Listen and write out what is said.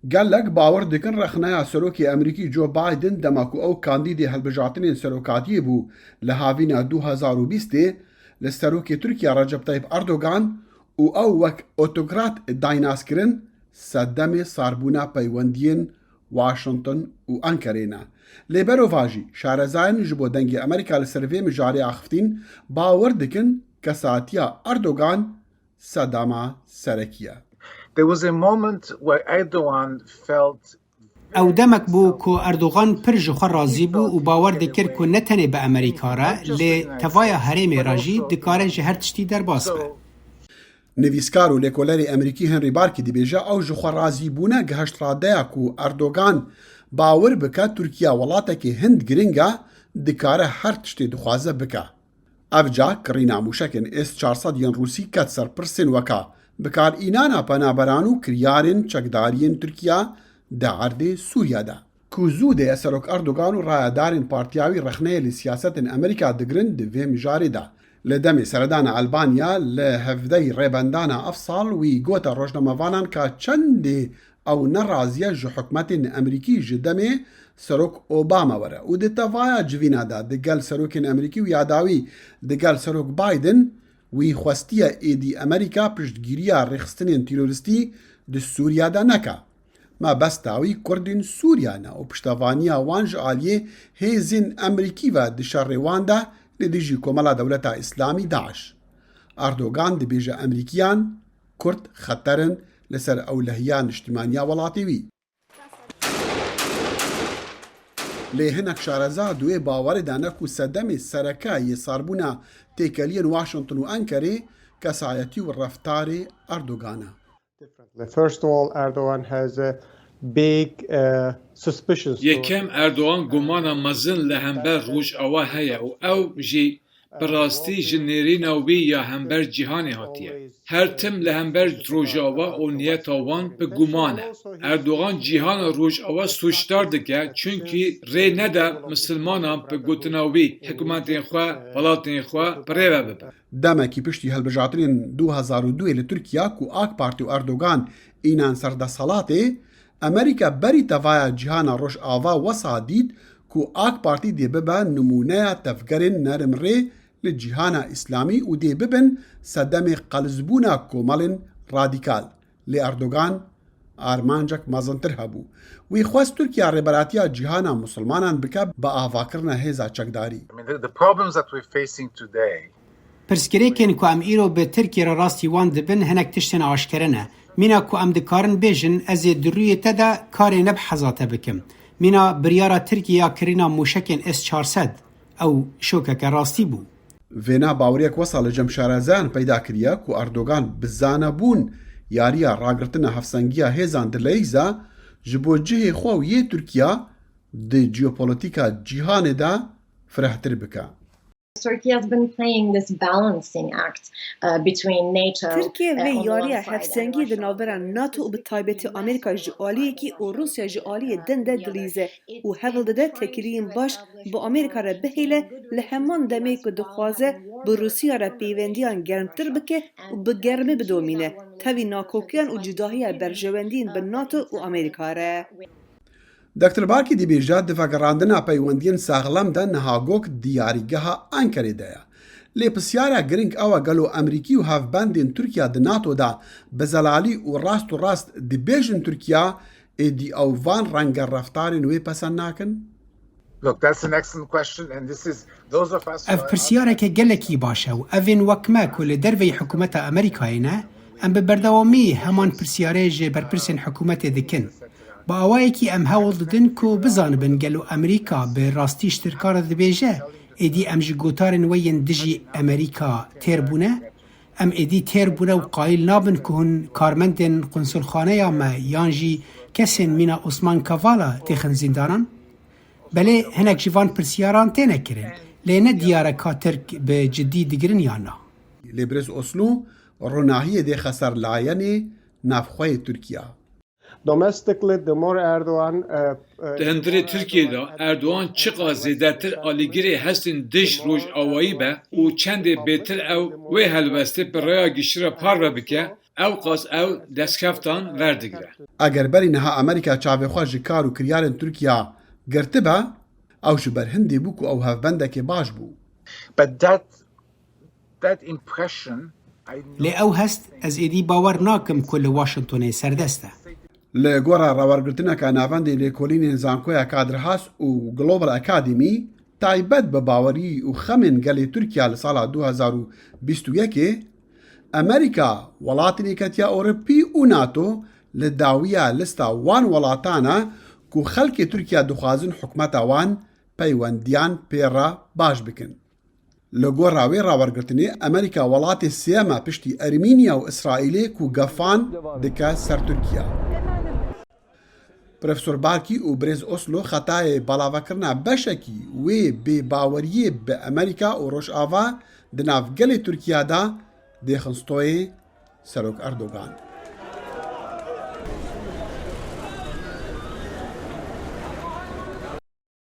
gelek bawer dikin rexneya Serokê Amerîkî Joe Biden dema ku ew kandîdê hilbijartinên serokatiyê bû li havîna 2020 li Serokê Tirkiya Recep Tayyip Erdogan û ew wek otokrat daynaz kirin, seddemê sarbûna peywendiyên Washington û Ankarê ne. Lê berova jî şarezayên ji bo dengê Amerîka li ser vê mijarê axiftin bawer dikin kesatiya Erdogan sedema serekî ye. There was a moment where Erdogan felt او دمک بو کو اردوغان پر جخوا راضی بو و باور دکر کو نتنه به امریکا را لی توایا هرم راجی دکاره جهر تشتی در باس به. نویسکار و لیکولری امریکی هنری بارکی دیبیجه او جخوا رازی بونه گهشت رادیا کو اردوغان باور بکه ترکیه ولاته که هند گرینگه دکاره هر تشتی دخوازه بکه. افجا کرینا موشکن S-400 ین روسی کت سر پرسین وکا بکار اینانا پنابرانو کریارین چکدارین ترکیه ده عرض سوریا ده. کوزوده سروک اردوغان و رایدارین پارتیاوی رخنه لی سیاست امریکا دگرن دوی مجاری ده. لدمي سردانا ألبانيا لهفدي ريبندانا أفصال ويقوتا روجنامافانان كا أو نرازيا جو حكمة أمريكي جدمي سروك أوباما ورا ودي تفايا جوينا دا دقال سروكين أمريكي وياداوي دقال سروك بايدن ويخواستيا إيدي أمريكا پشتگیریا رخستنين تيرورستي دي سوريا دا نكا ما بس تاوي كردين سوريانا و پشتوانيا وانج آليه هيزين أمريكي و دي شروان دا لديجي كومالا دولتا إسلامي داعش. أردوغان دبيجا أمريكيان كرد خطرن لسر أولهيان اجتماعية ولاتيوي. لهنك شارزا دوي باور دانكو سدمي سركاي صاربونا تيكالين واشنطن وأنكاري كسايتي والرفتاري أردوغانا. First of all, Erdogan has a big suspicions. یکم اردوغان گمانا مزن لهمبر روش آوا هیا و او جی براستی جنرینا وی یا همبر جهانی هاتیه. هر تم لهمبر روش آوا و نیت آوان به گمانه. اردوغان جهان روش آوا سوشتار دکه چونکی ری نده مسلمانان به گوتناوی حکومت خواه ولات خواه پریوه ببه. دمکی پشتی هلبجاترین 2002 لترکیا کو آک پارتی و اردوغان اینان سرده صلاته امریکا بری تفایا جهانا روش آوا وسا دید کو آک پارتی دی ببن نمونه تفکرین نرم ری لجهانا اسلامی و دی ببن صدم قلزبونا کومالن رادیکال لی اردوغان آرمانجک مازنتر هبو وی خواست ترکیه ربراتیا جهانا مسلمانان بکه با آواکرنا هیزا چکداری. the problems that we're facing today پرسکریکن کو ام ایرو به ترکیه را راستی وان دبن هنک تشتن آشکرنه مینا کو ام دکارن بیجن از دروی تدا کار نب حزاته بکم مینا بریارا ترکیه کرینا موشکن S-400 او شوکک راستی بو وینا باوریک وصل جمشارزان پیدا کریا کو اردوغان بزانه بون یاریا راگرتنا هفسنگیا هیزان دلیزا جبو جه خواهی ترکیه دی جیوپولیتیکا جیهان دا فرحتر بکا. Turkey has been playing this balancing act between NATO. Türkiye ve yarıya hevsengi de navberan NATO bi taybeti Amerika ji aliyê ki û Rusya ji aliyê din de dilîze û hevildide de tekiliyên baş bi Amerika re bihêle li heman demê ku dixwaze bi Rusya re peyvendiyan germtir bike û bi germî bidomîne tevî nakokiyan û cudahiya berjewendiyên bi NATO û Amerika re. دکتر باکی دیبیجا دفاقراندنا پیوندین ساغلام دا نهاگوک دیاریگها انکاری دایا. لی پسیارا گرینگ اوا گلو امریکی و هفبندین ترکیه دا ناتو دا بزلالی و راست دیبیجن ترکیه ایدی اووان رنگ رفتاری نوی پسند ناکن؟ Look, that's an excellent question, and this is those of us. اف پرسیاره که گلکی باشه و اوین وکمه کل دروی حکومت امریکایی نه ام به بردوامی همان پرسیاره جه برپرسین حکومت دکن. با آوایی که ام هول ددن که بزانبن گلو امریکا به راستی اشترکار دبیجه ایدی ام جی گوتارن وین دجی امریکا تیر بونه ام ایدی تیر بونه و قایل نابن که هن کارمندن قنصلخانه یا ما یانجی کسین مینا عثمان کوالا تیخن زندانان بله هنک جوان پرسیاران تینه کرن لینه دیاره که ترک به جدی دگرن یا نه لیبرز اصلو روناهی دی خسر لاینی نافخوی ترکیه. Domestically, the more Erdogan دهندری ترکیه دا اردوغان چقا زیدتر آلیگیری هستین دش روش آوایی به و چند بهتر او وی هلوسته پر ریا گشتر پار و بکه او قاس او دستکفتان وردگره ئەگەر بەری نەها ئەمریکا چاوێخوا ji کار و کریارên تورکیا گرتبە ئەو ji ber hindê bû ku ew hevbendekê baş bû. But that impression, لێ ئەو هەست ئەس ئێدی باوەڕ ناکەم کو لە واشنگتۆنê سەردەستە. لە گۆڕە ڕاوەرگرتنەکە ناوەندی لێکۆلینên زانکۆیە کادرهاس و گلۆبل ئەکادمی تایبەت بە باوەری و خەمên gelê تورکیا لە ساڵا 2021 ئەمریکا وڵاتی یەکەتیا ئەوروپی و ناتۆ لە داویە لستا وان وڵاتانە ku xelkê Tirkiya dixwazin hikûmeta wan peywendiyan pêra baş bikin. Li gora wê rawergirtinê Amerîka welatê sêyema piştî Ermînya û İsraîlê ku gefan dike ser Tirkiya. Profesor Barkî û Brêz Oslo xetayê balavekirina beşekî wê bêbaweriyê bi Amerîka û Rojava di nav gelê Tirkiya da dêxin stoyê Serok Erdogan.